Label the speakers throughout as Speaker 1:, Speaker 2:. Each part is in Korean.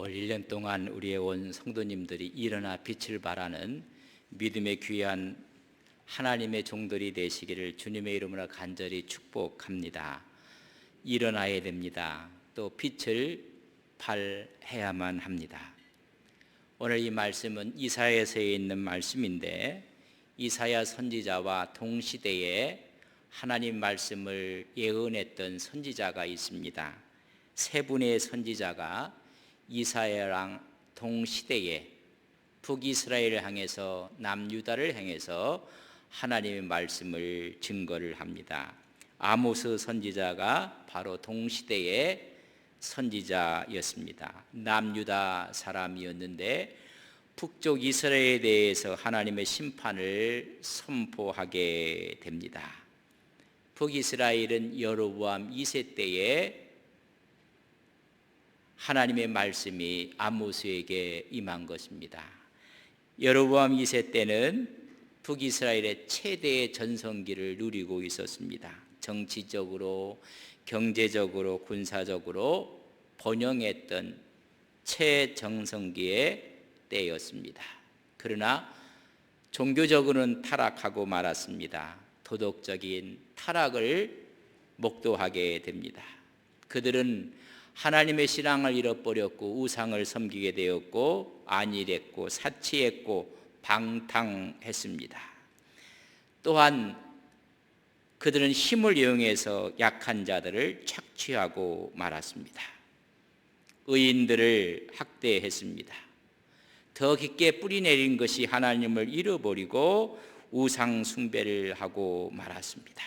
Speaker 1: 올 1년 동안 우리의 온 성도님들이 일어나 빛을 발하는 믿음의 귀한 하나님의 종들이 되시기를 주님의 이름으로 간절히 축복합니다. 일어나야 됩니다. 또 빛을 발해야만 합니다. 오늘 이 말씀은 이사야서에 있는 말씀인데, 이사야 선지자와 동시대에 하나님 말씀을 예언했던 선지자가 있습니다. 세 분의 선지자가 이사야랑 동시대에 북이스라엘을 향해서 남유다를 향해서 하나님의 말씀을 증거를 합니다. 아모스 선지자가 바로 동시대의 선지자였습니다. 남유다 사람이었는데 북쪽 이스라엘에 대해서 하나님의 심판을 선포하게 됩니다. 북이스라엘은 여로보암 2세 때에 하나님의 말씀이 아모스에게 임한 것입니다. 여로보암 2세 때는 북이스라엘의 최대의 전성기를 누리고 있었습니다. 정치적으로, 경제적으로, 군사적으로 번영했던 최정성기의 때였습니다. 그러나 종교적으로는 타락하고 말았습니다. 도덕적인 타락을 목도하게 됩니다. 그들은 하나님의 신앙을 잃어버렸고 우상을 섬기게 되었고 안일했고 사치했고 방탕했습니다. 또한 그들은 힘을 이용해서 약한 자들을 착취하고 말았습니다. 의인들을 학대했습니다. 더 깊게 뿌리내린 것이 하나님을 잃어버리고 우상 숭배를 하고 말았습니다.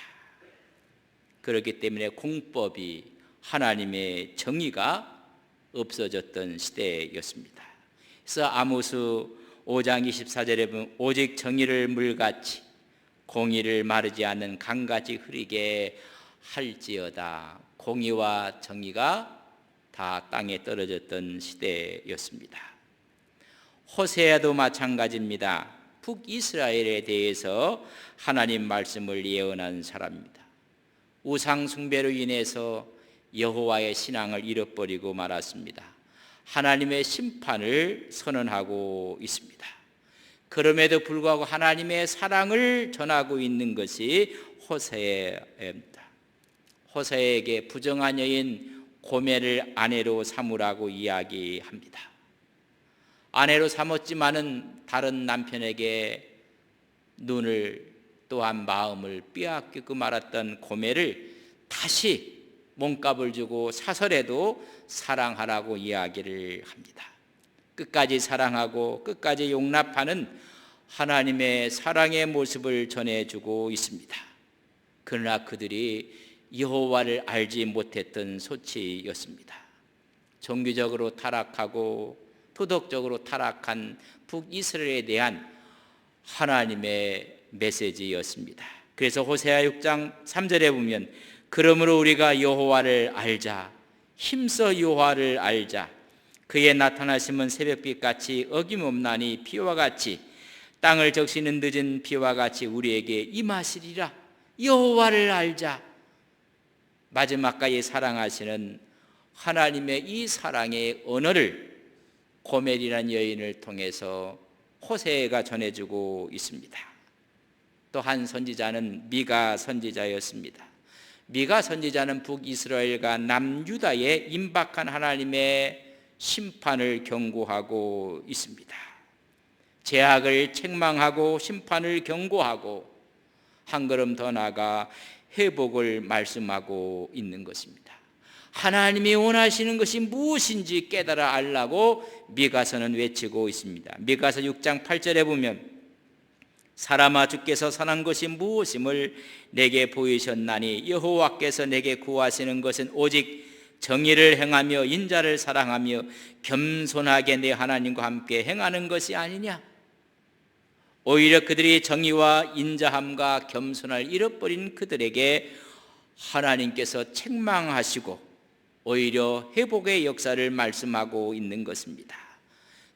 Speaker 1: 그렇기 때문에 공법이, 하나님의 정의가 없어졌던 시대였습니다. 그래서 아모스 5장 24절에 보면 오직 정의를 물같이 공의를 마르지 않는 강같이 흐리게 할지어다. 공의와 정의가 다 땅에 떨어졌던 시대였습니다. 호세아도 마찬가지입니다. 북이스라엘에 대해서 하나님 말씀을 예언한 사람입니다. 우상 숭배로 인해서 여호와의 신앙을 잃어버리고 말았습니다. 하나님의 심판을 선언하고 있습니다. 그럼에도 불구하고 하나님의 사랑을 전하고 있는 것이 호세아입니다. 호세아에게 부정한 여인 고멜을 아내로 삼으라고 이야기합니다. 아내로 삼았지만은 다른 남편에게 눈을 또한 마음을 빼앗기고 말았던 고멜을 다시 몸값을 주고 사설에도 사랑하라고 이야기를 합니다. 끝까지 사랑하고 끝까지 용납하는 하나님의 사랑의 모습을 전해주고 있습니다. 그러나 그들이 여호와를 알지 못했던 소치였습니다. 종교적으로 타락하고 도덕적으로 타락한 북이스라엘에 대한 하나님의 메시지였습니다. 그래서 호세아 6장 3절에 보면 그러므로 우리가 여호와를 알자, 힘써 여호와를 알자. 그의 나타나심은 새벽빛같이 어김없나니 비와 같이 땅을 적시는 늦은 비와 같이 우리에게 임하시리라. 여호와를 알자. 마지막까지 사랑하시는 하나님의 이 사랑의 언어를 고멜이라는 여인을 통해서 호세아가 전해주고 있습니다. 또 한 선지자는 미가 선지자였습니다. 미가 선지자는 북이스라엘과 남유다에 임박한 하나님의 심판을 경고하고 있습니다. 죄악을 책망하고 심판을 경고하고 한 걸음 더 나아가 회복을 말씀하고 있는 것입니다. 하나님이 원하시는 것이 무엇인지 깨달아 알라고 미가서는 외치고 있습니다. 미가서 6장 8절에 보면 사람아 주께서 선한 것이 무엇임을 내게 보이셨나니 여호와께서 내게 구하시는 것은 오직 정의를 행하며 인자를 사랑하며 겸손하게 내 하나님과 함께 행하는 것이 아니냐. 오히려 그들이 정의와 인자함과 겸손을 잃어버린 그들에게 하나님께서 책망하시고 오히려 회복의 역사를 말씀하고 있는 것입니다.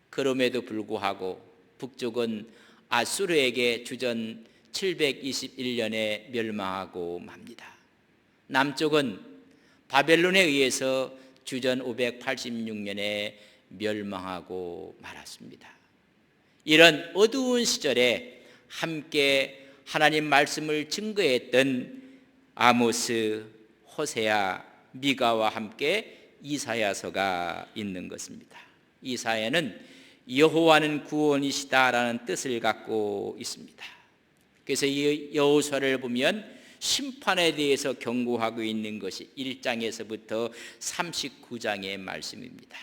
Speaker 1: 그럼에도 불구하고 북쪽은 아수르에게 주전 721년에 멸망하고 맙니다. 남쪽은 바벨론에 의해서 주전 586년에 멸망하고 말았습니다. 이런 어두운 시절에 함께 하나님 말씀을 증거했던 아모스, 호세아, 미가와 함께 이사야서가 있는 것입니다. 이사야는 여호와는 구원이시다라는 뜻을 갖고 있습니다. 그래서 이 여호수아를 보면 심판에 대해서 경고하고 있는 것이 1장에서부터 39장의 말씀입니다.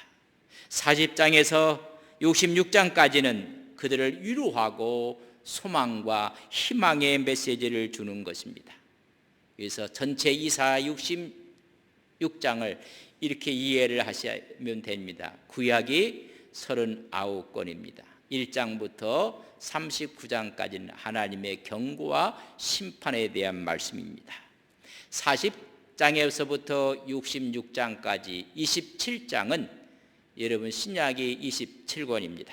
Speaker 1: 40장에서 66장까지는 그들을 위로하고 소망과 희망의 메시지를 주는 것입니다. 그래서 전체 이사야 66장을 이렇게 이해를 하시면 됩니다. 구약이 39권입니다. 1장부터 39장까지는 하나님의 경고와 심판에 대한 말씀입니다. 40장에서부터 66장까지 27장은 여러분 신약이 27권입니다.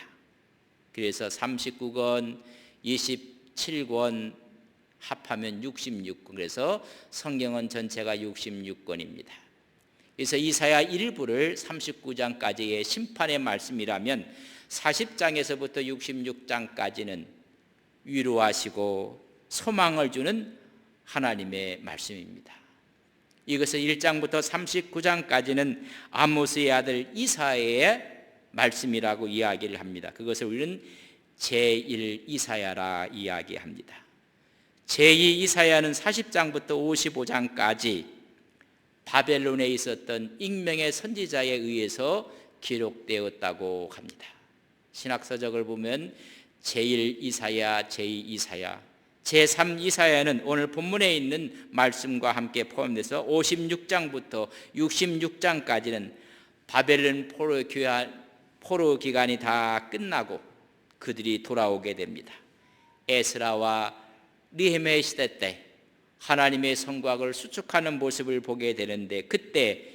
Speaker 1: 그래서 39권, 27권 합하면 66권. 그래서 성경은 전체가 66권입니다. 그래서 이사야 일부를 39장까지의 심판의 말씀이라면 40장에서부터 66장까지는 위로하시고 소망을 주는 하나님의 말씀입니다. 이것을 1장부터 39장까지는 아모스의 아들 이사야의 말씀이라고 이야기를 합니다. 그것을 우리는 제1 이사야라 이야기합니다. 제2 이사야는 40장부터 55장까지 바벨론에 있었던 익명의 선지자에 의해서 기록되었다고 합니다. 신학서적을 보면 제1 이사야, 제2 이사야, 제3 이사야는 오늘 본문에 있는 말씀과 함께 포함돼서 56장부터 66장까지는 바벨론 포로 기간이 다 끝나고 그들이 돌아오게 됩니다. 에스라와 느헤미야 시대 때 하나님의 성곽을 수축하는 모습을 보게 되는데 그때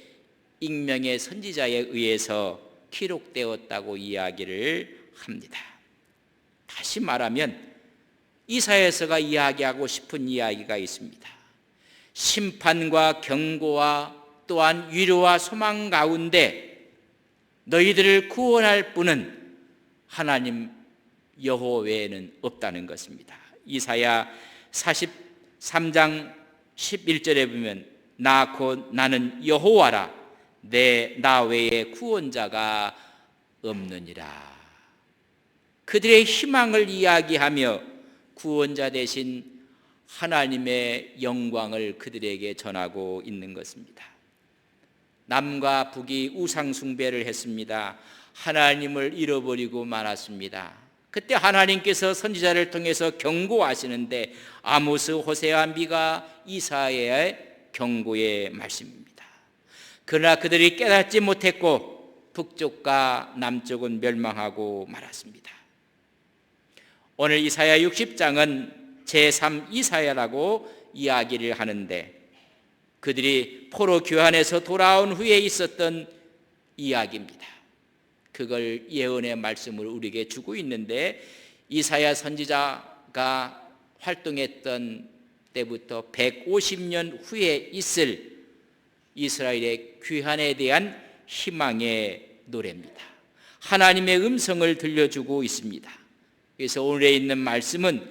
Speaker 1: 익명의 선지자에 의해서 기록되었다고 이야기를 합니다. 다시 말하면 이사야서가 이야기하고 싶은 이야기가 있습니다. 심판과 경고와 또한 위로와 소망 가운데 너희들을 구원할 분은 하나님 여호와 외에는 없다는 것입니다. 이사야 43장 11절에 보면 나 곧 나는 여호와라 나 외에 구원자가 없느니라. 그들의 희망을 이야기하며 구원자 되신 하나님의 영광을 그들에게 전하고 있는 것입니다. 남과 북이 우상 숭배를 했습니다. 하나님을 잃어버리고 말았습니다. 그때 하나님께서 선지자를 통해서 경고하시는데 아모스, 호세아, 미가, 이사야의 경고의 말씀입니다. 그러나 그들이 깨닫지 못했고 북쪽과 남쪽은 멸망하고 말았습니다. 오늘 이사야 60장은 제3 이사야라고 이야기를 하는데 그들이 포로 교환에서 돌아온 후에 있었던 이야기입니다. 그걸 예언의 말씀을 우리에게 주고 있는데 이사야 선지자가 활동했던 때부터 150년 후에 있을 이스라엘의 귀환에 대한 희망의 노래입니다. 하나님의 음성을 들려주고 있습니다. 그래서 오늘에 있는 말씀은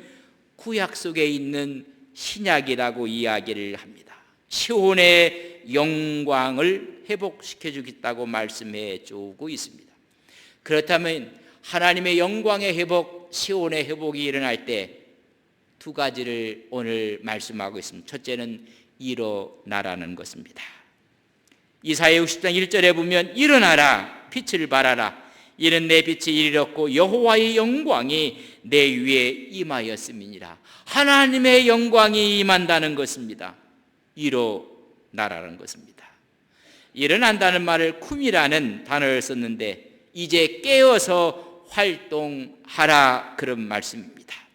Speaker 1: 구약 속에 있는 신약이라고 이야기를 합니다. 시온의 영광을 회복시켜 주겠다고 말씀해 주고 있습니다. 그렇다면 하나님의 영광의 회복, 시온의 회복이 일어날 때 두 가지를 오늘 말씀하고 있습니다. 첫째는 일어나라는 것입니다. 이사야 60장 1절에 보면 일어나라 빛을 발하라 이는 내 빛이 이르렀고 여호와의 영광이 내 위에 임하였음이니라. 하나님의 영광이 임한다는 것입니다. 일어나라는 것입니다. 일어난다는 말을 쿰이라는 단어를 썼는데 이제 깨어서 활동하라 그런 말씀입니다.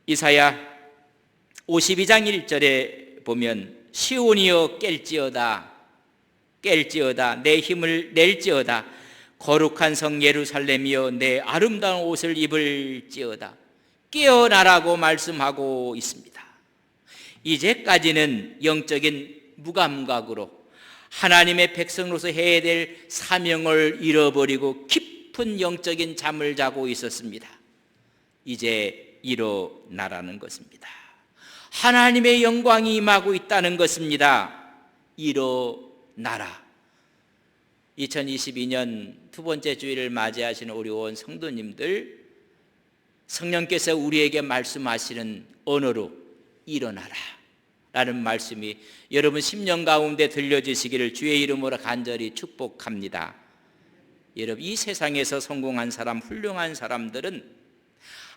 Speaker 1: 이사야 52장 1절에 보면 시온이여 깰지어다 내 힘을 낼지어다 거룩한 성 예루살렘이여 내 아름다운 옷을 입을지어다. 깨어나라고 말씀하고 있습니다. 이제까지는 영적인 무감각으로 하나님의 백성으로서 해야 될 사명을 잃어버리고 깊은 영적인 잠을 자고 있었습니다. 이제 일어나라는 것입니다. 하나님의 영광이 임하고 있다는 것입니다. 일어나라. 2022년 두 번째 주일을 맞이하시는 우리 온 성도님들, 성령께서 우리에게 말씀하시는 언어로 일어나라 라는 말씀이 여러분 심령 가운데 들려지시기를 주의 이름으로 간절히 축복합니다. 여러분, 이 세상에서 성공한 사람, 훌륭한 사람들은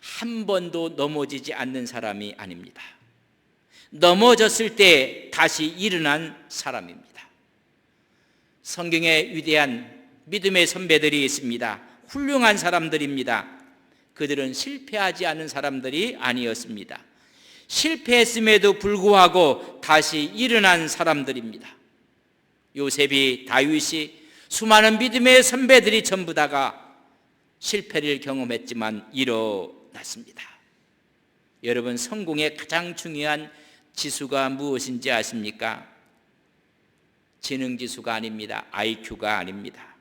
Speaker 1: 한 번도 넘어지지 않는 사람이 아닙니다. 넘어졌을 때 다시 일어난 사람입니다. 성경에 위대한 믿음의 선배들이 있습니다. 훌륭한 사람들입니다. 그들은 실패하지 않은 사람들이 아니었습니다. 실패했음에도 불구하고 다시 일어난 사람들입니다. 요셉이, 다윗이, 수많은 믿음의 선배들이 전부 다가 실패를 경험했지만 일어났습니다. 여러분, 성공의 가장 중요한 지수가 무엇인지 아십니까? 지능지수가 아닙니다. IQ가 아닙니다.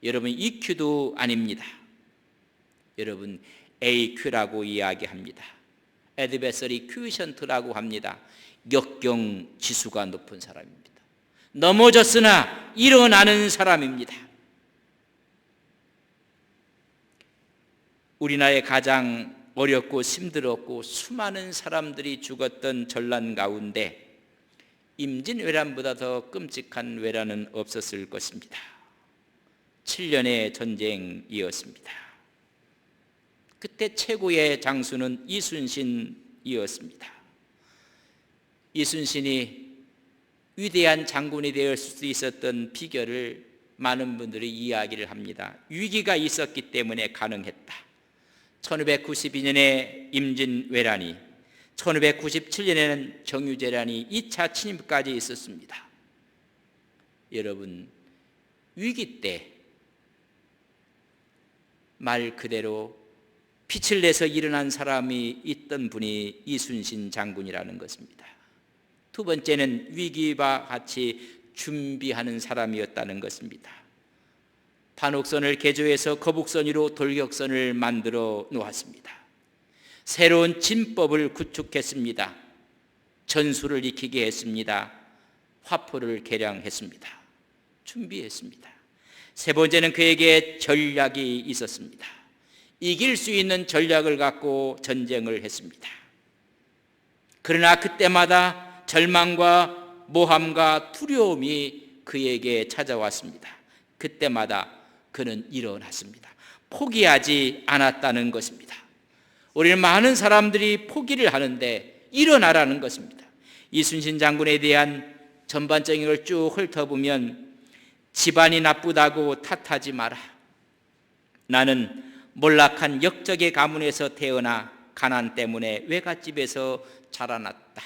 Speaker 1: 여러분, EQ도 아닙니다. 여러분, AQ라고 이야기합니다. Adversary Quotient라고 합니다. 역경지수가 높은 사람입니다. 넘어졌으나 일어나는 사람입니다. 우리나라의 가장 어렵고 힘들었고 수많은 사람들이 죽었던 전란 가운데 임진왜란보다 더 끔찍한 왜란은 없었을 것입니다. 7년의 전쟁이었습니다. 그때 최고의 장수는 이순신이었습니다. 이순신이 위대한 장군이 되었을 수 있었던 비결을 많은 분들이 이야기를 합니다. 위기가 있었기 때문에 가능했다. 1592년에 임진왜란이, 1597년에는 정유재란이 2차 침입까지 있었습니다. 여러분, 위기 때 말 그대로 빛을 내서 일어난 사람이 있던 분이 이순신 장군이라는 것입니다. 두 번째는 위기와 같이 준비하는 사람이었다는 것입니다. 반옥선을 개조해서 거북선 위로 돌격선을 만들어 놓았습니다. 새로운 진법을 구축했습니다. 전술을 익히게 했습니다. 화포를 개량했습니다. 준비했습니다. 세 번째는 그에게 전략이 있었습니다. 이길 수 있는 전략을 갖고 전쟁을 했습니다. 그러나 그때마다 절망과 모함과 두려움이 그에게 찾아왔습니다. 그때마다 그는 일어났습니다. 포기하지 않았다는 것입니다. 우리는 많은 사람들이 포기를 하는데 일어나라는 것입니다. 이순신 장군에 대한 전반적인 걸 쭉 훑어보면 집안이 나쁘다고 탓하지 마라. 나는 몰락한 역적의 가문에서 태어나 가난 때문에 외갓집에서 자라났다.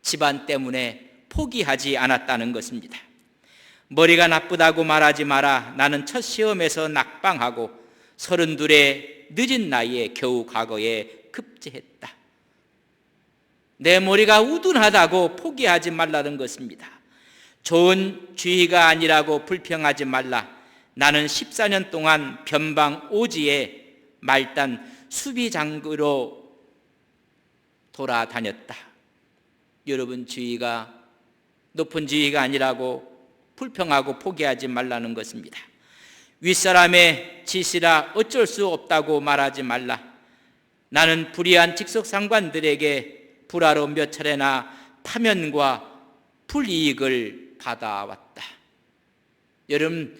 Speaker 1: 집안 때문에 포기하지 않았다는 것입니다. 머리가 나쁘다고 말하지 마라. 나는 첫 시험에서 낙방하고 32의 늦은 나이에 겨우 과거에 급제했다. 내 머리가 우둔하다고 포기하지 말라는 것입니다. 좋은 주의가 아니라고 불평하지 말라. 나는 14년 동안 변방 오지에 말단 수비장구로 돌아다녔다. 여러분, 주의가 높은 주의가 아니라고 불평하고 포기하지 말라는 것입니다. 윗사람의 지시라 어쩔 수 없다고 말하지 말라. 나는 불의한 직속상관들에게 불화로 몇 차례나 파면과 불이익을 받아왔다. 여러분,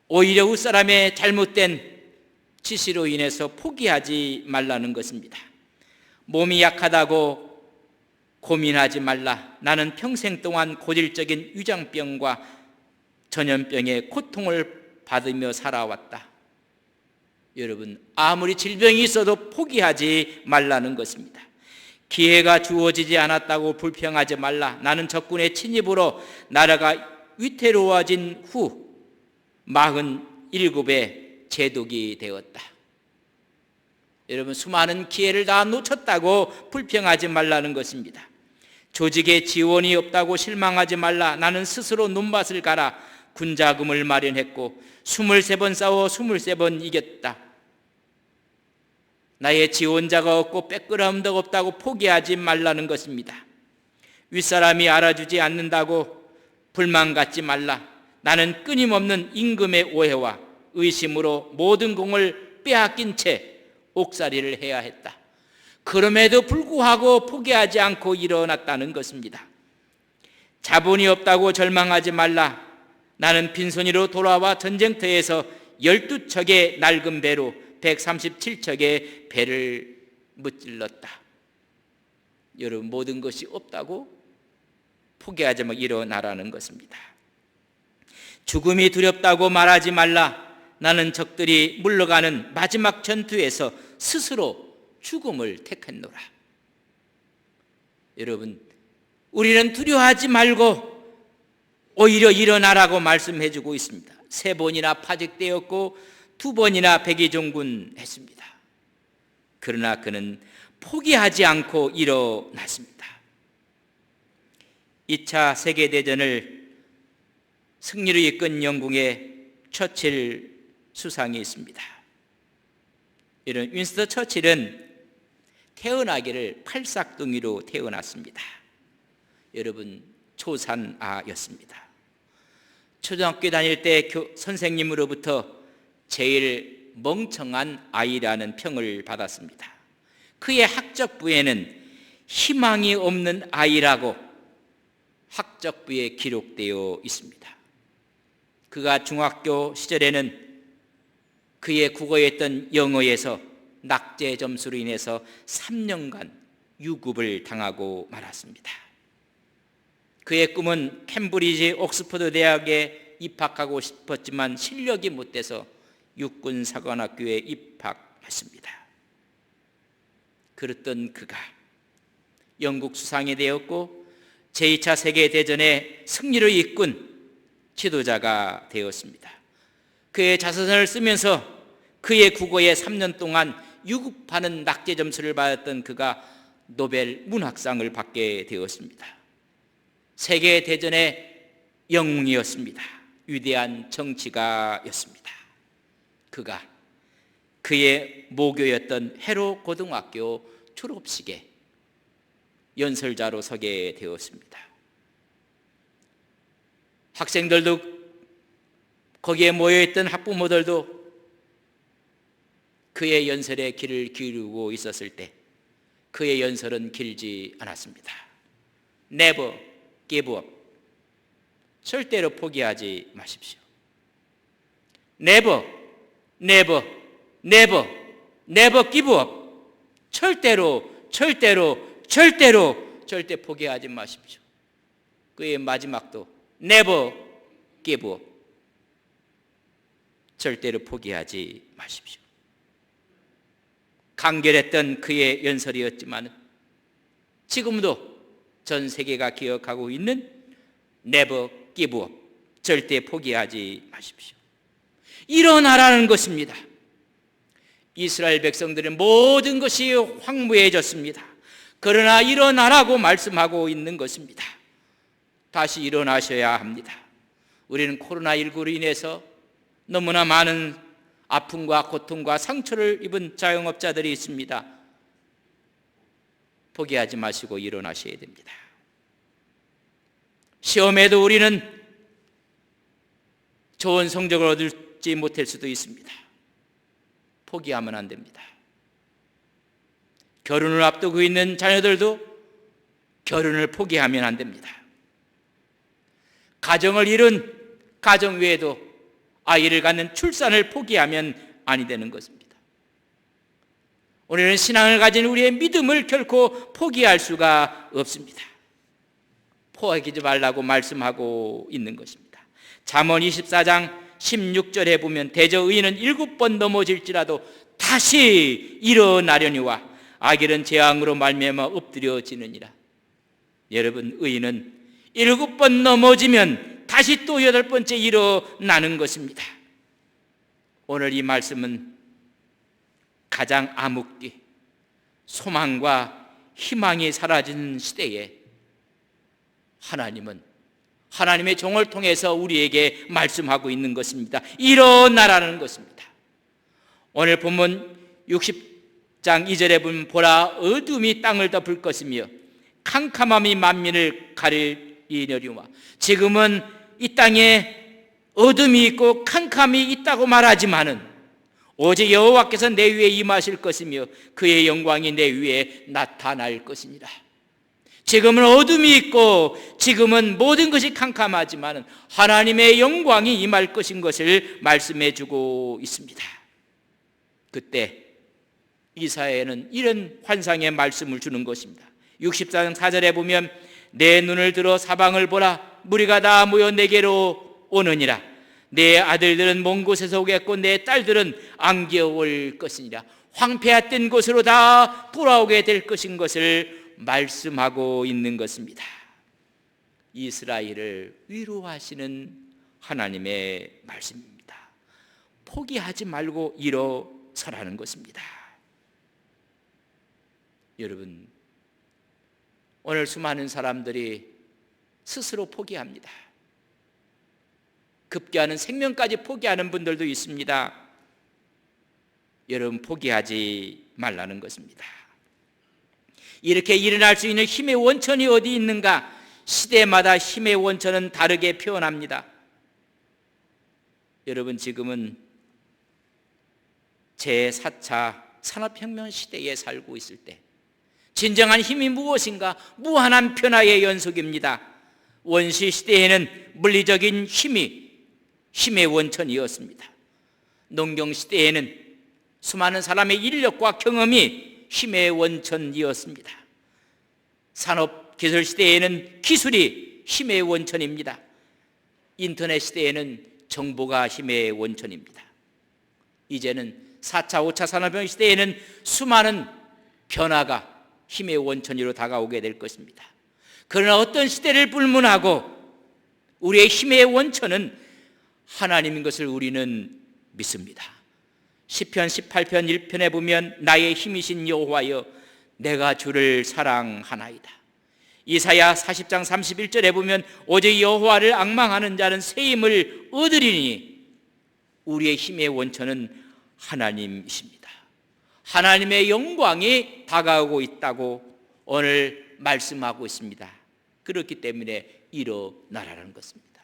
Speaker 1: 오히려 윗사람의 잘못된 지시로 인해서 포기하지 말라는 것입니다. 몸이 약하다고 고민하지 말라. 나는 평생 동안 고질적인 위장병과 전염병의 고통을 받으며 살아왔다. 여러분, 아무리 질병이 있어도 포기하지 말라는 것입니다. 기회가 주어지지 않았다고 불평하지 말라. 나는 적군의 침입으로 나라가 위태로워진 후 47의 제독이 되었다. 여러분, 수많은 기회를 다 놓쳤다고 불평하지 말라는 것입니다. 조직에 지원이 없다고 실망하지 말라. 나는 스스로 논밭을 갈아 군자금을 마련했고 23번 싸워 23번 이겼다. 나의 지원자가 없고 백그라운드가 없다고 포기하지 말라는 것입니다. 윗사람이 알아주지 않는다고 불만 갖지 말라. 나는 끊임없는 임금의 오해와 의심으로 모든 공을 빼앗긴 채 옥살이를 해야 했다. 그럼에도 불구하고 포기하지 않고 일어났다는 것입니다. 자본이 없다고 절망하지 말라. 나는 빈손으로 돌아와 전쟁터에서 12척의 낡은 배로 137척의 배를 무찔렀다. 여러분, 모든 것이 없다고 포기하지 말고 일어나라는 것입니다. 죽음이 두렵다고 말하지 말라. 나는 적들이 물러가는 마지막 전투에서 스스로 죽음을 택했노라. 여러분, 우리는 두려워하지 말고 오히려 일어나라고 말씀해 주고 있습니다. 3번이나 파직되었고 2번이나 백의종군했습니다. 그러나 그는 포기하지 않고 일어났습니다. 2차 세계대전을 승리로 이끈 영국의 처칠 수상이 있습니다. 이런 윈스턴 처칠은 태어나기를 팔싹둥이로 태어났습니다. 여러분, 초산아였습니다. 초등학교 다닐 때 선생님으로부터 제일 멍청한 아이라는 평을 받았습니다. 그의 학적부에는 희망이 없는 아이라고 학적부에 기록되어 있습니다. 그가 중학교 시절에는 그의 국어에 있던 영어에서 낙제 점수로 인해서 3년간 유급을 당하고 말았습니다. 그의 꿈은 캠브리지 옥스퍼드 대학에 입학하고 싶었지만 실력이 못돼서 육군사관학교에 입학했습니다. 그랬던 그가 영국 수상이 되었고 제2차 세계대전의 승리를 이끈 지도자가 되었습니다. 그의 자서전을 쓰면서 그의 국어에 3년 동안 유급하는 낙제 점수를 받았던 그가 노벨 문학상을 받게 되었습니다. 세계대전의 영웅이었습니다. 위대한 정치가였습니다. 그가 그의 모교였던 해로 고등학교 졸업식에 연설자로 서게 되었습니다. 학생들도 거기에 모여있던 학부모들도 그의 연설에 귀를 기울이고 있었을 때 그의 연설은 길지 않았습니다. Never give up. 절대로 포기하지 마십시오. Never, never, never, never give up. 절대 포기하지 마십시오. 그의 마지막도 Never give up. 절대로 포기하지 마십시오. 간결했던 그의 연설이었지만 지금도 전 세계가 기억하고 있는 Never give up. 절대 포기하지 마십시오. 일어나라는 것입니다. 이스라엘 백성들은 모든 것이 황무해졌습니다. 그러나 일어나라고 말씀하고 있는 것입니다. 다시 일어나셔야 합니다. 우리는 코로나19로 인해서 너무나 많은 아픔과 고통과 상처를 입은 자영업자들이 있습니다. 포기하지 마시고 일어나셔야 됩니다. 시험에도 우리는 좋은 성적을 얻지 못할 수도 있습니다. 포기하면 안 됩니다. 결혼을 앞두고 있는 자녀들도 결혼을 포기하면 안 됩니다. 가정을 이룬 가정 외에도 아이를 갖는 출산을 포기하면 아니 되는 것입니다. 우리는 신앙을 가진 우리의 믿음을 결코 포기할 수가 없습니다. 포기하지 말라고 말씀하고 있는 것입니다. 잠언 24장 16절에 보면 대저 의인은 7번 넘어질지라도 다시 일어나려니와 악인은 재앙으로 말미암아 엎드려지느니라. 여러분, 의인은 7번 넘어지면 다시 또 8번째 일어나는 것입니다. 오늘 이 말씀은 가장 암흑기, 소망과 희망이 사라진 시대에 하나님은 하나님의 종을 통해서 우리에게 말씀하고 있는 것입니다. 일어나라는 것입니다. 오늘 본문 60장 2절에 보면 보라 어둠이 땅을 덮을 것이며 캄캄함이 만민을 가리려니와 지금은 이 땅에 어둠이 있고 캄캄이 있다고 말하지만은 오직 여호와께서 내 위에 임하실 것이며 그의 영광이 내 위에 나타날 것이니라. 지금은 어둠이 있고 지금은 모든 것이 캄캄하지만 하나님의 영광이 임할 것인 것을 말씀해 주고 있습니다. 그때 이사야는 이런 환상의 말씀을 주는 것입니다. 64장 4절에 보면 내 눈을 들어 사방을 보라 무리가 다 모여 내게로 오느니라. 내 아들들은 먼 곳에서 오겠고 내 딸들은 안겨올 것이니라. 황폐했던 곳으로 다 돌아오게 될 것인 것을 말씀하고 있는 것입니다. 이스라엘을 위로하시는 하나님의 말씀입니다. 포기하지 말고 일어서라는 것입니다. 여러분, 오늘 수많은 사람들이 스스로 포기합니다. 급기야는 생명까지 포기하는 분들도 있습니다. 여러분, 포기하지 말라는 것입니다. 이렇게 일어날 수 있는 힘의 원천이 어디 있는가? 시대마다 힘의 원천은 다르게 표현합니다. 여러분, 지금은 제4차 산업혁명 시대에 살고 있을 때 진정한 힘이 무엇인가? 무한한 변화의 연속입니다. 원시 시대에는 물리적인 힘이 힘의 원천이었습니다. 농경 시대에는 수많은 사람의 인력과 경험이 힘의 원천이었습니다. 산업기술 시대에는 기술이 힘의 원천입니다. 인터넷 시대에는 정보가 힘의 원천입니다. 이제는 4차, 5차 산업혁명 시대에는 수많은 변화가 힘의 원천으로 다가오게 될 것입니다. 그러나 어떤 시대를 불문하고 우리의 힘의 원천은 하나님인 것을 우리는 믿습니다. 시편 18편 1편에 보면 나의 힘이신 여호와여 내가 주를 사랑하나이다. 이사야 40장 31절에 보면 오직 여호와를 앙망하는 자는 새 힘을 얻으리니 우리의 힘의 원천은 하나님이십니다. 하나님의 영광이 다가오고 있다고 오늘 말씀하고 있습니다. 그렇기 때문에 일어나라는 것입니다.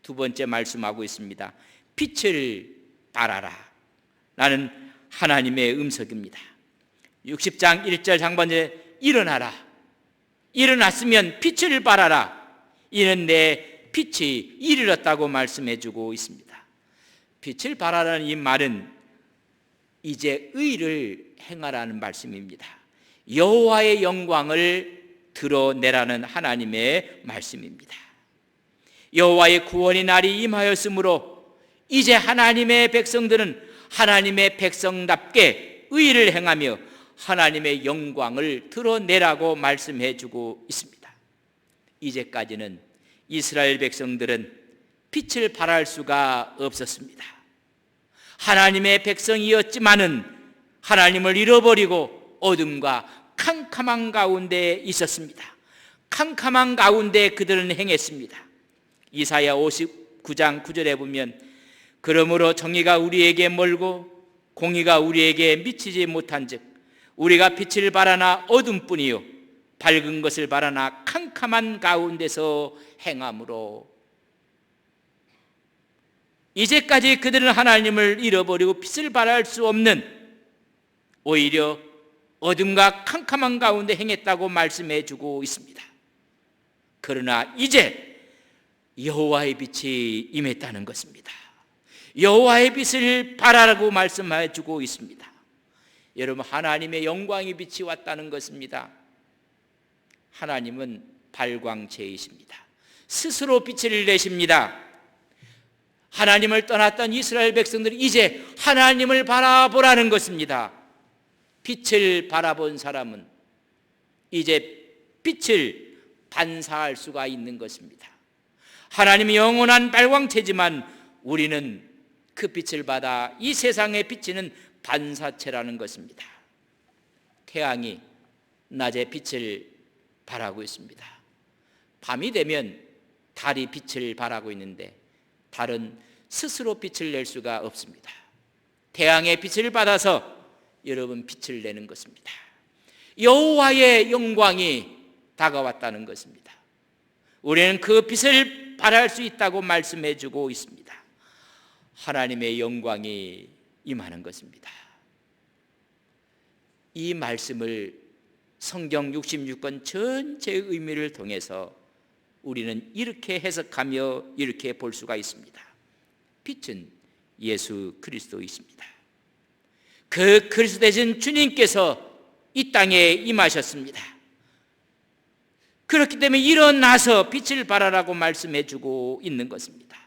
Speaker 1: 두 번째 말씀하고 있습니다. 빛을 발하라 라는 하나님의 음성입니다. 60장 1절 상반절에 일어나라. 일어났으면 빛을 발하라. 이는 내 빛이 이르렀다고 말씀해 주고 있습니다. 빛을 발하라는 이 말은 이제 의를 행하라는 말씀입니다. 여호와의 영광을 드러내라는 하나님의 말씀입니다. 여호와의 구원의 날이 임하였으므로 이제 하나님의 백성들은 하나님의 백성답게 의를 행하며 하나님의 영광을 드러내라고 말씀해 주고 있습니다. 이제까지는 이스라엘 백성들은 빛을 발할 수가 없었습니다. 하나님의 백성이었지만은 하나님을 잃어버리고 어둠과 캄캄한 가운데 있었습니다. 캄캄한 가운데 그들은 행했습니다. 이사야 59장 9절에 보면 그러므로 정의가 우리에게 멀고 공의가 우리에게 미치지 못한즉 우리가 빛을 바라나 어둠뿐이요 밝은 것을 바라나 캄캄한 가운데서 행함으로 이제까지 그들은 하나님을 잃어버리고 빛을 발할 수 없는 오히려 어둠과 캄캄한 가운데 행했다고 말씀해 주고 있습니다. 그러나 이제 여호와의 빛이 임했다는 것입니다. 여호와의 빛을 발하라고 말씀해 주고 있습니다. 여러분, 하나님의 영광의 빛이 왔다는 것입니다. 하나님은 발광체이십니다. 스스로 빛을 내십니다. 하나님을 떠났던 이스라엘 백성들이 이제 하나님을 바라보라는 것입니다. 빛을 바라본 사람은 이제 빛을 반사할 수가 있는 것입니다. 하나님이 영원한 발광체지만 우리는 그 빛을 받아 이 세상에 비치는 반사체라는 것입니다. 태양이 낮에 빛을 발하고 있습니다. 밤이 되면 달이 빛을 발하고 있는데 달은 스스로 빛을 낼 수가 없습니다. 태양의 빛을 받아서 여러분 빛을 내는 것입니다. 여호와의 영광이 다가왔다는 것입니다. 우리는 그 빛을 발할 수 있다고 말씀해 주고 있습니다. 하나님의 영광이 임하는 것입니다. 이 말씀을 성경 66권 전체의 의미를 통해서 우리는 이렇게 해석하며 이렇게 볼 수가 있습니다. 빛은 예수 그리스도이십니다. 그 그리스도 되신 주님께서 이 땅에 임하셨습니다. 그렇기 때문에 일어나서 빛을 발하라고 말씀해 주고 있는 것입니다.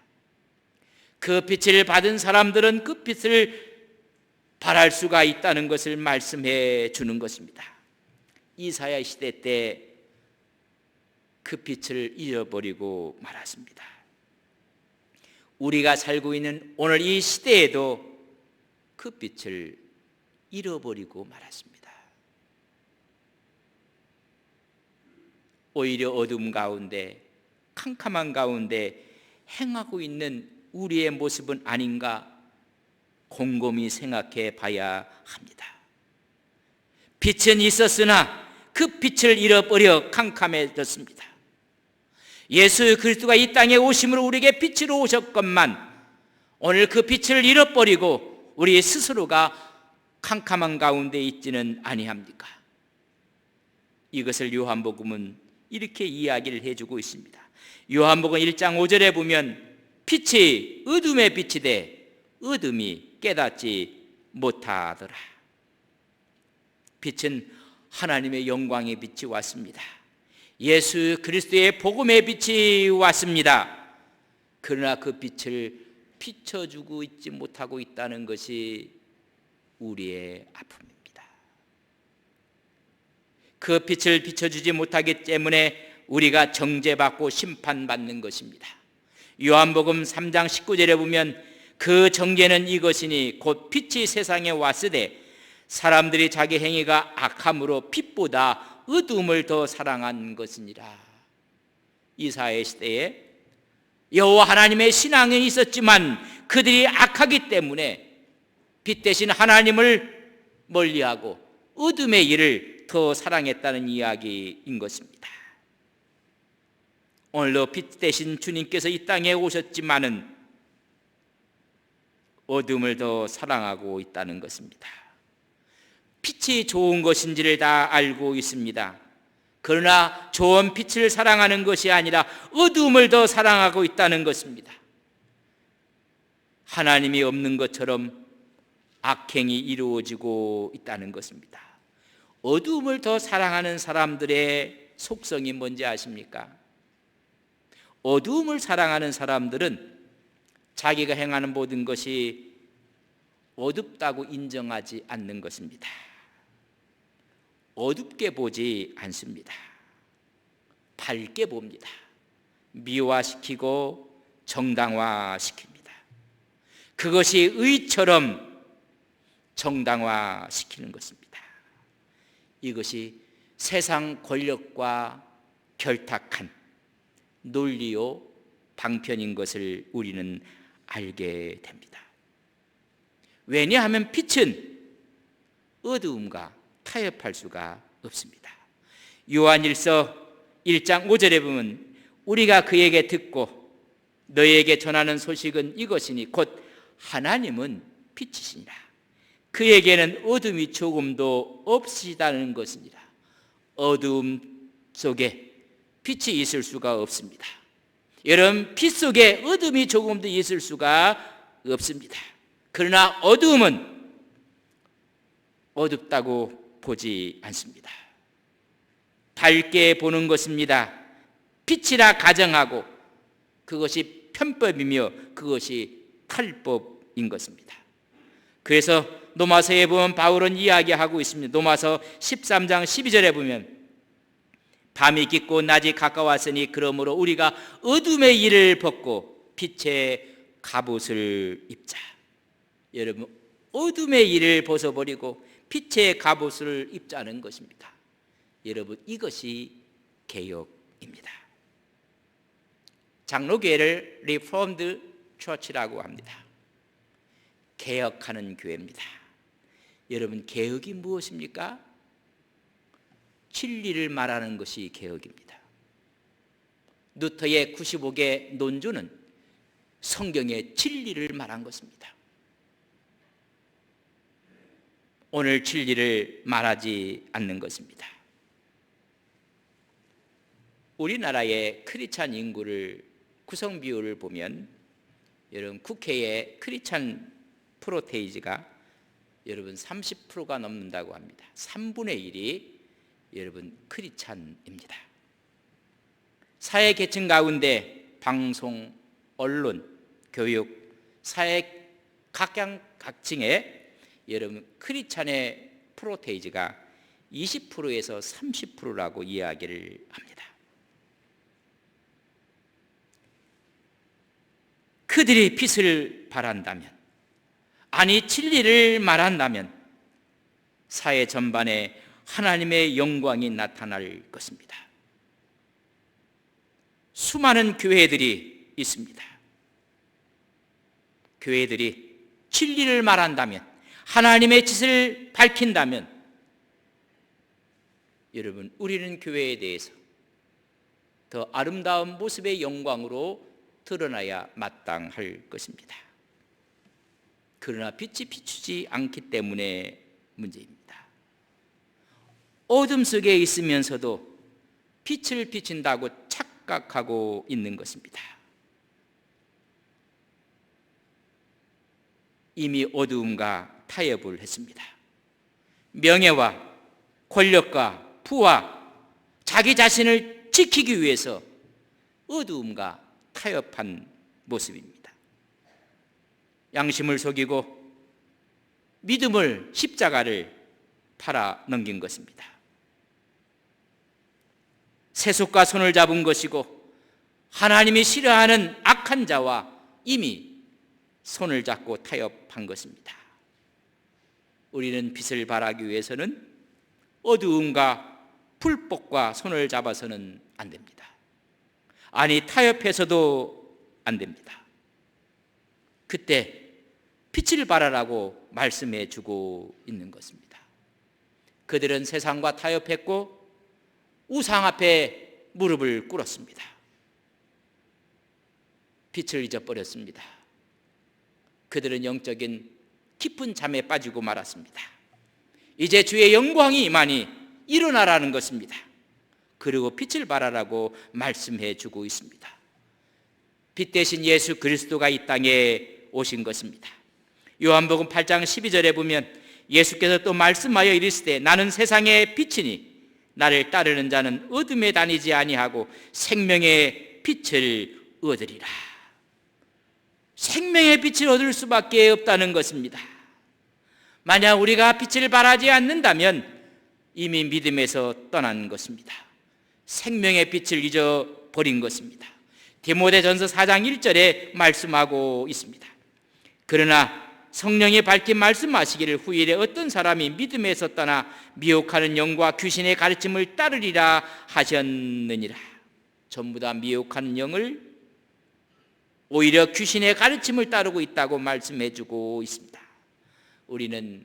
Speaker 1: 그 빛을 받은 사람들은 그 빛을 발할 수가 있다는 것을 말씀해 주는 것입니다. 이사야 시대 때 그 빛을 잃어버리고 말았습니다. 우리가 살고 있는 오늘 이 시대에도 그 빛을 잃어버리고 말았습니다. 오히려 어둠 가운데, 캄캄한 가운데 행하고 있는 우리의 모습은 아닌가 곰곰이 생각해 봐야 합니다. 빛은 있었으나 그 빛을 잃어버려 캄캄해졌습니다. 예수 그리스도가 이 땅에 오심으로 우리에게 빛으로 오셨건만 오늘 그 빛을 잃어버리고 우리 스스로가 캄캄한 가운데 있지는 아니합니까? 이것을 요한복음은 이렇게 이야기를 해주고 있습니다. 요한복음 1장 5절에 보면 빛이 어둠의 빛이 돼 어둠이 깨닫지 못하더라. 빛은 하나님의 영광의 빛이 왔습니다. 예수 그리스도의 복음의 빛이 왔습니다. 그러나 그 빛을 비춰주고 있지 못하고 있다는 것이 우리의 아픔입니다. 그 빛을 비춰주지 못하기 때문에 우리가 정죄받고 심판받는 것입니다. 요한복음 3장 19절에 보면 그 정죄는 이것이니 곧 빛이 세상에 왔으되 사람들이 자기 행위가 악함으로 빛보다 어둠을 더 사랑한 것이니라. 이사야 시대에 여호와 하나님의 신앙이 있었지만 그들이 악하기 때문에 빛 대신 하나님을 멀리하고 어둠의 일을 더 사랑했다는 이야기인 것입니다. 오늘도 빛 대신 주님께서 이 땅에 오셨지만은 어둠을 더 사랑하고 있다는 것입니다. 빛이 좋은 것인지를 다 알고 있습니다. 그러나 좋은 빛을 사랑하는 것이 아니라 어둠을 더 사랑하고 있다는 것입니다. 하나님이 없는 것처럼 악행이 이루어지고 있다는 것입니다. 어둠을 더 사랑하는 사람들의 속성이 뭔지 아십니까? 어둠을 사랑하는 사람들은 자기가 행하는 모든 것이 어둡다고 인정하지 않는 것입니다. 어둡게 보지 않습니다. 밝게 봅니다. 미화시키고 정당화시킵니다. 그것이 의처럼 정당화시키는 것입니다. 이것이 세상 권력과 결탁한 논리요 방편인 것을 우리는 알게 됩니다. 왜냐하면 빛은 어두움과 타협할 수가 없습니다. 요한일서 1장 5절에 보면 우리가 그에게 듣고 너희에게 전하는 소식은 이것이니 곧 하나님은 빛이시니라. 그에게는 어둠이 조금도 없으시다는 것이니라. 어두움 속에 빛이 있을 수가 없습니다. 여러분, 빛 속에 어둠이 조금도 있을 수가 없습니다. 그러나 어두움은 어둡다고 보지 않습니다. 밝게 보는 것입니다. 빛이라 가정하고 그것이 편법이며 그것이 탈법인 것입니다. 그래서 로마서에 보면 바울은 이야기하고 있습니다. 로마서 13장 12절에 보면 밤이 깊고 낮이 가까웠으니 그러므로 우리가 어둠의 일을 벗고 빛의 갑옷을 입자. 여러분, 어둠의 일을 벗어버리고 빛의 갑옷을 입자는 것입니다. 여러분, 이것이 개혁입니다. 장로교회를 리포먼드 처치라고 합니다. 개혁하는 교회입니다. 여러분, 개혁이 무엇입니까? 진리를 말하는 것이 개혁입니다. 루터의 95개 논주는 성경의 진리를 말한 것입니다. 오늘 진리를 말하지 않는 것입니다. 우리나라의 크리스찬 인구를 구성 비율을 보면 여러분, 국회의 크리스찬 프로테이지가 여러분 30%가 넘는다고 합니다. 3분의 1이 여러분 크리스찬입니다. 사회 계층 가운데 방송, 언론, 교육, 사회 각양각층에 여러분 크리스찬의 프로테이지가 20%에서 30%라고 이야기를 합니다. 그들이 빛을 발한다면, 아니 진리를 말한다면 사회 전반에 하나님의 영광이 나타날 것입니다. 수많은 교회들이 있습니다. 교회들이 진리를 말한다면, 하나님의 뜻을 밝힌다면 여러분, 우리는 교회에 대해서 더 아름다운 모습의 영광으로 드러나야 마땅할 것입니다. 그러나 빛이 비추지 않기 때문에 문제입니다. 어둠 속에 있으면서도 빛을 비친다고 착각하고 있는 것입니다. 이미 어두움과 타협을 했습니다. 명예와 권력과 부와 자기 자신을 지키기 위해서 어두움과 타협한 모습입니다. 양심을 속이고 믿음을, 십자가를 팔아 넘긴 것입니다. 세속과 손을 잡은 것이고 하나님이 싫어하는 악한 자와 이미 손을 잡고 타협한 것입니다. 우리는 빛을 발하기 위해서는 어두움과 불법과 손을 잡아서는 안 됩니다. 아니, 타협해서도 안 됩니다. 그때 빛을 발하라고 말씀해 주고 있는 것입니다. 그들은 세상과 타협했고 우상 앞에 무릎을 꿇었습니다. 빛을 잊어버렸습니다. 그들은 영적인 깊은 잠에 빠지고 말았습니다. 이제 주의 영광이 임하니 일어나라는 것입니다. 그리고 빛을 발하라고 말씀해 주고 있습니다. 빛 대신 예수 그리스도가 이 땅에 오신 것입니다. 요한복음 8장 12절에 보면 예수께서 또 말씀하여 이르시되 나는 세상의 빛이니 나를 따르는 자는 어둠에 다니지 아니하고 생명의 빛을 얻으리라. 생명의 빛을 얻을 수밖에 없다는 것입니다. 만약 우리가 빛을 발하지 않는다면 이미 믿음에서 떠난 것입니다. 생명의 빛을 잊어버린 것입니다. 디모데전서 4장 1절에 말씀하고 있습니다. 그러나 성령이 밝히 말씀하시기를 후일에 어떤 사람이 믿음에서 떠나 미혹하는 영과 귀신의 가르침을 따르리라 하셨느니라. 전부 다 미혹하는 영을, 오히려 귀신의 가르침을 따르고 있다고 말씀해 주고 있습니다. 우리는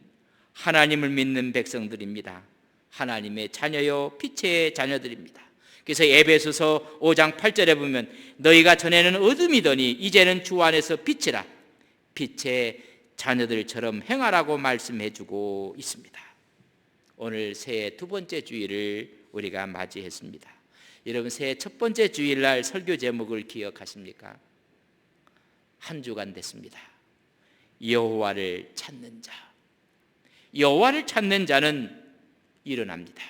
Speaker 1: 하나님을 믿는 백성들입니다. 하나님의 자녀요 빛의 자녀들입니다. 그래서 에베소서 5장 8절에 보면 너희가 전에는 어둠이더니 이제는 주 안에서 빛이라, 빛의 자녀들처럼 행하라고 말씀해 주고 있습니다. 오늘 새해 두 번째 주일을 우리가 맞이했습니다. 여러분, 새해 첫 번째 주일날 설교 제목을 기억하십니까? 한 주간 됐습니다. 여호와를 찾는 자. 여호와를 찾는 자는 일어납니다.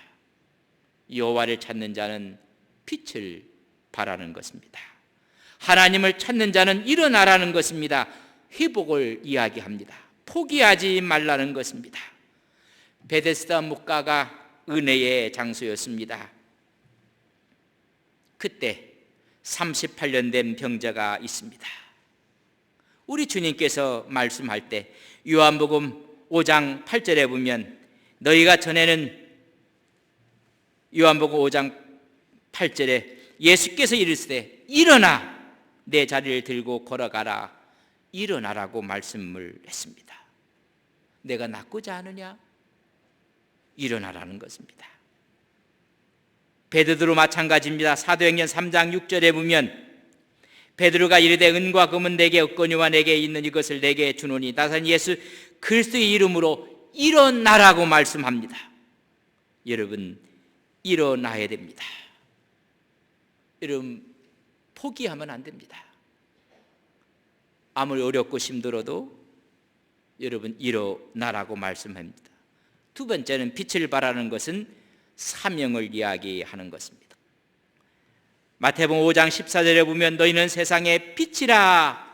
Speaker 1: 여호와를 찾는 자는 빛을 발하는 것입니다. 하나님을 찾는 자는 일어나라는 것입니다. 회복을 이야기합니다. 포기하지 말라는 것입니다. 베데스다 묵가가 은혜의 장소였습니다. 그때 38년 된 병자가 있습니다. 우리 주님께서 말씀할 때 요한복음 5장 8절에 보면 너희가 전에는, 요한복음 5장 8절에 예수께서 이르시되 일어나 내 자리를 들고 걸어가라. 일어나라고 말씀을 했습니다. 내가 낫고자 하느냐? 일어나라는 것입니다. 베드로도 마찬가지입니다. 사도행전 3장 6절에 보면 베드로가 이르되 은과 금은 내게 없거니와 내게 있는 이것을 내게 주노니 나사렛 예수 그리스도의 이름으로 일어나라고 말씀합니다. 여러분, 일어나야 됩니다. 여러분, 포기하면 안 됩니다. 아무리 어렵고 힘들어도 여러분 일어나라고 말씀합니다. 두 번째는 빛을 발하는 것은 사명을 이야기하는 것입니다. 마태복음 5장 14절에 보면 너희는 세상의 빛이라.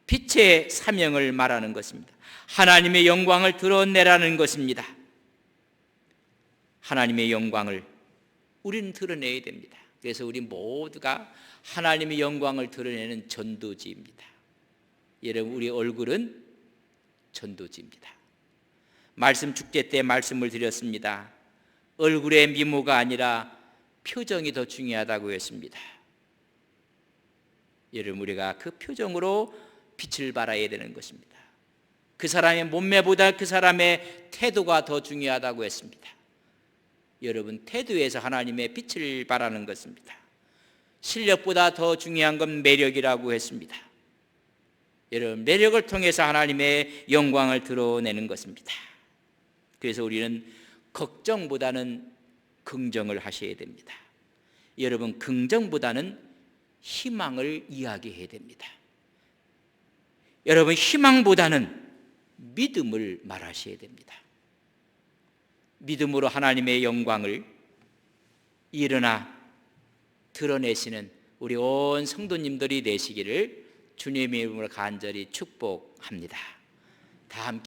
Speaker 1: 빛의 사명을 말하는 것입니다. 하나님의 영광을 드러내라는 것입니다. 하나님의 영광을 우리는 드러내야 됩니다. 그래서 우리 모두가 하나님의 영광을 드러내는 전도지입니다. 여러분, 우리 얼굴은 전도지입니다. 말씀 축제 때 말씀을 드렸습니다. 얼굴의 미모가 아니라 표정이 더 중요하다고 했습니다. 여러분, 우리가 그 표정으로 빛을 발하야 되는 것입니다. 그 사람의 몸매보다 그 사람의 태도가 더 중요하다고 했습니다. 여러분, 태도에서 하나님의 빛을 발하는 것입니다. 실력보다 더 중요한 건 매력이라고 했습니다. 여러분, 매력을 통해서 하나님의 영광을 드러내는 것입니다. 그래서 우리는 걱정보다는 긍정을 하셔야 됩니다. 여러분, 긍정보다는 희망을 이야기해야 됩니다. 여러분, 희망보다는 믿음을 말하셔야 됩니다. 믿음으로 하나님의 영광을 일어나 드러내시는 우리 온 성도님들이 되시기를 주님의 이름으로 간절히 축복합니다. 다 함께